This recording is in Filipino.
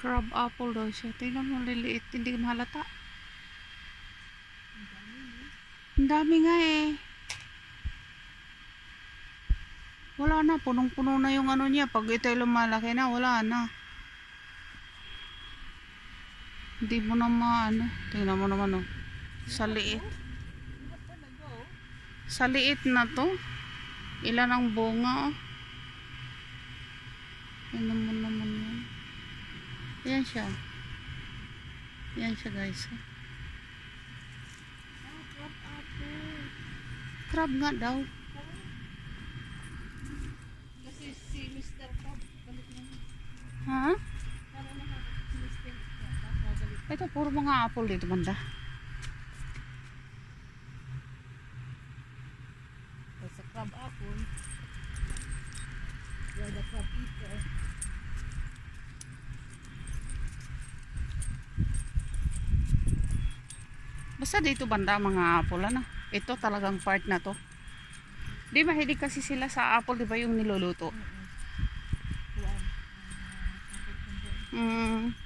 Crab apple daw siya. Tingnan mo, liliit. Hindi mahalata. Ang dami nga eh. Wala na. Punong-puno na yung ano niya. Pag ito'y lumalaki na, wala na. Hindi mo na maano. Tingnan mo naman oh. Sa liit. Sa liit na to. Ilan ang bunga oh. Tingnan mo naman yan. Yan siya. Yan siya guys. Crab nga daw. Kasi si Mr. Crab balik na. Ha? Para nakakot si Mr. Crab balik. Ito puro mga apple dito banda. Sa crab apple. You're the crab eater. Basta dito banda mga apple ano. Ito talagang part na to. Di mahilig kasi sila sa apple, di ba yung niluluto? Mm.